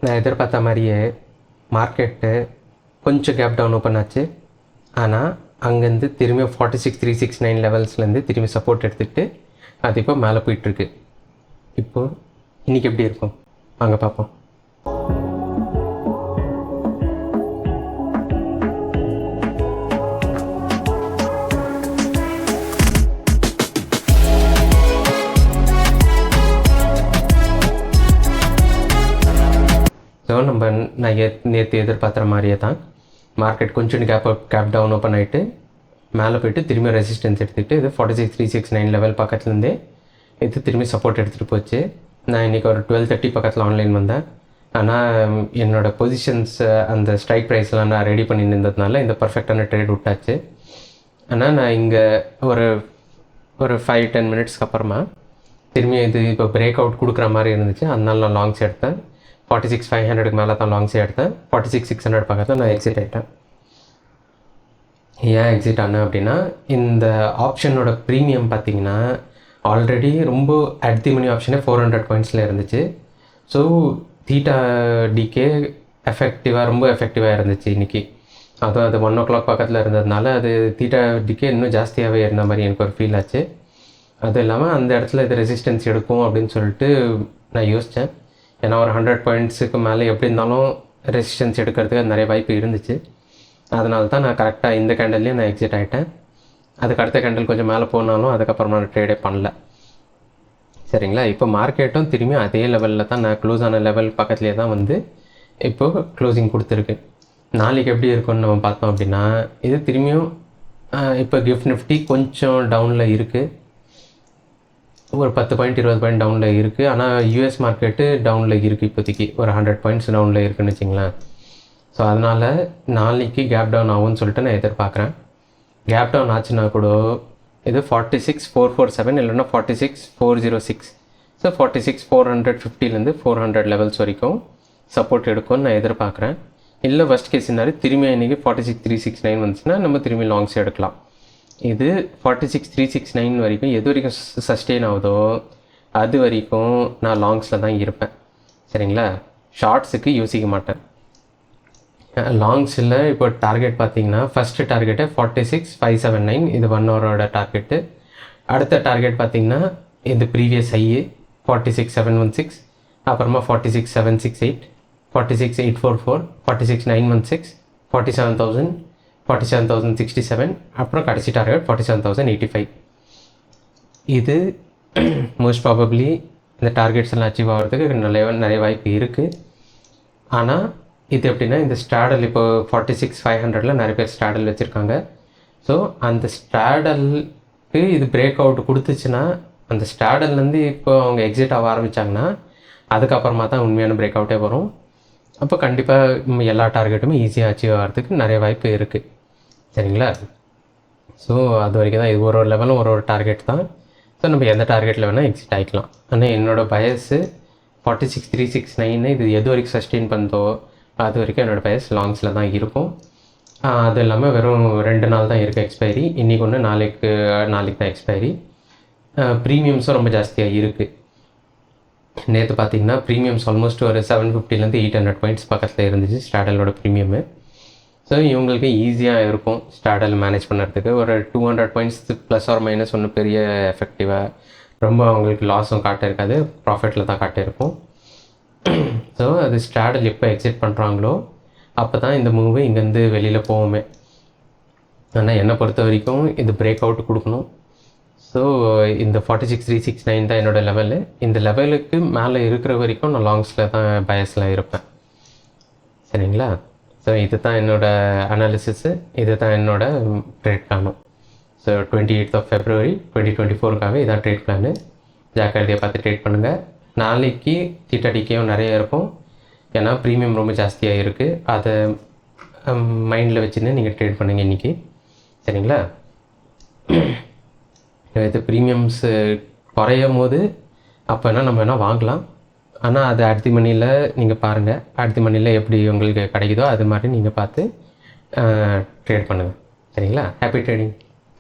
நான் எதிர்பார்த்த மாதிரியே மார்க்கெட்டு கொஞ்சம் கேப் டவுன் ஓப்பன் ஆச்சு. ஆனால் அங்கேருந்து திரும்பி 46,369 லெவல்ஸ்லேருந்து திரும்பி சப்போர்ட் எடுத்துகிட்டு அது இப்போ மேலே போயிட்டுருக்கு. இப்போது இன்றைக்கி எப்படி இருக்கும் வாங்க பார்ப்போம். ஸோ நான் நேற்று எதிர்பார்க்குற மாதிரியே தான் மார்க்கெட் கொஞ்சம் கேப் டவுன் ஓப்பன் ஆகிட்டு மேலே போய்ட்டு திரும்பி ரெசிஸ்டன்ஸ் எடுத்துகிட்டு இது 46,369 லெவல் பக்கத்துலேருந்தே இது திரும்பி சப்போர்ட் எடுத்துகிட்டு போச்சு. நான் இன்றைக்கி ஒரு 12:30 பக்கத்தில் ஆன்லைன் வந்தேன். ஆனால் என்னோடய பொசிஷன்ஸ் அந்த ஸ்ட்ரைக் ப்ரைஸ்லாம் நான் ரெடி பண்ணி இருந்ததுனால இந்த பர்ஃபெக்டான ட்ரேட் விட்டாச்சு. ஆனால் நான் இங்கே ஒரு 5-10 மினிட்ஸ்க்கு அப்புறமா திரும்பி இது இப்போ பிரேக் அவுட் கொடுக்குற மாதிரி இருந்துச்சு. அதனால நான் லாங்ஸ் எடுத்தேன். 46,500க்கு மேலே தான் லாங்ஸே எடுத்தேன். 46,600 பக்கத்தில் நான் எக்ஸிட் ஆகிட்டேன். ஏன் எக்ஸிட் ஆனேன் அப்படின்னா இந்த ஆப்ஷனோட ப்ரீமியம் பார்த்திங்கன்னா ஆல்ரெடி ரொம்ப அட் தி மணி ஆப்ஷனே 400 பாயிண்ட்ஸில் இருந்துச்சு. ஸோ தீட்டா டிகே ரொம்ப எஃபெக்டிவாக இருந்துச்சு இன்றைக்கி. அதுவும் அது 1 o'clock பக்கத்தில் இருந்ததுனால அது தீட்டா டிகே இன்னும் ஜாஸ்தியாகவே இருந்த மாதிரி எனக்கு ஒரு ஃபீல் ஆச்சு. அதுவும் இல்லாமல் அந்த இடத்துல இது ரெசிஸ்டன்ஸ் எடுக்கும் அப்படின்னு சொல்லிட்டு நான் யோசித்தேன். ஏன்னா ஒரு 100 பாயிண்ட்ஸுக்கு மேலே எப்படி இருந்தாலும் ரெசிஸ்டன்ஸ் எடுக்கிறதுக்கு நிறைய வாய்ப்பு இருந்துச்சு. அதனால தான் நான் கரெக்டாக இந்த கேண்டல்லையும் நான் எக்ஸிட் ஆகிட்டேன். அதுக்கு அடுத்த கேண்டல் கொஞ்சம் மேலே போனாலும் அதுக்கப்புறம் நான் ட்ரேடே பண்ணல. சரிங்களா? இப்போ மார்க்கெட்டும் திரும்பி அதே லெவலில் தான் நான் க்ளோஸ் ஆன லெவல் பக்கத்துலேயே தான் வந்து இப்போது க்ளோசிங் கொடுத்துருக்கு. நாளைக்கு எப்படி இருக்குன்னு நம்ம பார்த்தோம் அப்படின்னா இது திரும்பியும் இப்போ கிஃப்ட் நிஃப்டி கொஞ்சம் டவுனில் இருக்குது. ஒரு 10 பாயிண்ட் 20 பாயிண்ட் டவுனில் இருக்குது. ஆனால் யூஎஸ் மார்க்கெட்டு டவுனில் இருக்குது. இப்போதைக்கு ஒரு 100 பாயிண்ட்ஸ் டவுனில் இருக்குதுன்னு வச்சிங்களேன். ஸோ அதனால் நாளைக்கு கேப் டவுன் ஆகும்னு சொல்லிட்டு நான் எதிர்பார்க்குறேன். கேப் டவுன் ஆச்சுன்னா கூட இது 46,447 இல்லைன்னா 46,406. ஸோ 46,450லேருந்து 400 லெவல்ஸ் வரைக்கும் சப்போர்ட் எடுக்கும்னு நான் எதிர்பார்க்குறேன். இல்லை ஃபஸ்ட் கேஸ் சினாரி திரும்பி இன்றைக்கி 46,369 வந்துச்சுன்னா நம்ம திரும்பி லாங்ஸ் எடுக்கலாம். இது 46,369 வரைக்கும் எது வரைக்கும் சஸ்டெயின் ஆகுதோ அது வரைக்கும் நான் லாங்ஸில் தான் இருப்பேன். சரிங்களா? ஷார்ட்ஸுக்கு யோசிக்க மாட்டேன். லாங்ஸில் இப்போ டார்கெட் பார்த்தீங்கன்னா ஃபஸ்ட்டு டார்கெட்டு 46,579 இது 1 ஹவரோட டார்கெட்டு. அடுத்த டார்கெட் பார்த்தீங்கன்னா இது ப்ரீவியஸ் ஹையு 46,716, அப்புறமா 46,768, 46,844, 46,916, 47,000, 47,067, அப்புறம் கடைசி டார்கெட் 47,085. இது மோஸ்ட் ப்ராபப்ளி இந்த டார்கெட்ஸ் எல்லாம் அச்சீவ் ஆகிறதுக்கு நிறைய வாய்ப்பு இருக்குது. ஆனால் இது எப்படின்னா இந்த ஸ்டாடல் இப்போ 46,500ல் நிறைய பேர் ஸ்டாடல் வச்சுருக்காங்க. ஸோ அந்த ஸ்டாடலுக்கு இது பிரேக் அவுட் கொடுத்துச்சுன்னா அந்த ஸ்டாடல்லேருந்து இப்போ அவங்க எக்ஸிட் ஆக ஆரம்பித்தாங்கன்னா அதுக்கப்புறமா தான் உண்மையான பிரேக் அவுட்டே வரும். அப்போ கண்டிப்பாக எல்லா டார்கெட்டுமே ஈஸியாக அச்சீவ் ஆகிறதுக்கு நிறைய வாய்ப்பு இருக்குது. சரிங்களா? ஸோ அது வரைக்கும் தான் இது ஒரு லெவலும் ஒரு டார்கெட் தான். ஸோ நம்ம எந்த டார்கெட்டில் வேணால் எக்ஸிட் ஆகிக்கலாம். ஆனால் என்னோடய பயஸு 46,369 இது எது வரைக்கும் சஸ்டெயின் பண்ணுதோ அது வரைக்கும் என்னோடய பயஸ் லாங்ஸில் தான் இருக்கும். அது இல்லாமல் வெறும் 2 நாள் தான் இருக்குது எக்ஸ்பைரி. இன்றைக்கி ஒன்று நாளைக்கு தான் எக்ஸ்பைரி. ப்ரீமியம்ஸும் ரொம்ப ஜாஸ்தியாக இருக்குது. நேற்று பார்த்திங்கன்னா ப்ரீமியம்ஸ் ஆல்மோஸ்ட் ஒரு 750லேருந்து 800 பாயிண்ட்ஸ் பக்கத்தில் இருந்துச்சு ஸ்டாடலோட ப்ரீமியமு. ஸோ இவங்களுக்கு ஈஸியாக இருக்கும் ஸ்டாடல் மேனேஜ் பண்ணுறதுக்கு. ஒரு 200 பாயிண்ட்ஸ் ப்ளஸ் ஆர் மைனஸ் ஒன்றும் பெரிய எஃபெக்டிவாக ரொம்ப அவங்களுக்கு லாஸும் காட்டியிருக்காது, ப்ராஃபிட்டில் தான் காட்டியிருக்கும். ஸோ அது ஸ்டாடல் எப்போ எக்ஸிட் பண்ணுறாங்களோ அப்போ தான் இந்த மூவு இங்கேருந்து வெளியில் போவோமே. ஆனால் என்னை பொறுத்த வரைக்கும் இது பிரேக் அவுட் கொடுக்கணும். ஸோ இந்த 46,369 தான் என்னோடய லெவலு. இந்த லெவலுக்கு மேலே இருக்கிற வரைக்கும் நான் லாங்ஸில் தான் பயஸில் இருப்பேன். சரிங்களா? ஸோ இது தான் என்னோடய அனாலிசிஸு, இது தான் என்னோடய ட்ரேட் பிளானும். ஸோ 28th February 2024க்காக இதான் ட்ரேட் பிளானு. ஜாக்கிரதையை பார்த்து ட்ரேட் பண்ணுங்கள். நாளைக்கு தீட்டாடிக்கையும் நிறைய இருக்கும். ஏன்னா ப்ரீமியம் ரொம்ப ஜாஸ்தியாக இருக்குது. அதை மைண்டில் வச்சுன்னு நீங்கள் ட்ரேட் பண்ணுங்கள் இன்றைக்கி. சரிங்களா? இது ப்ரீமியம்ஸு குறையும் போது அப்போனா நம்ம வேணால் வாங்கலாம். ஆனால் அது அடுத்த மணியில் நீங்கள் பாருங்கள், அடுத்த மணியில் எப்படி உங்களுக்கு கிடைக்குதோ அது மாதிரி நீங்கள் பார்த்து ட்ரேட் பண்ணுங்கள். சரிங்களா? Happy trading.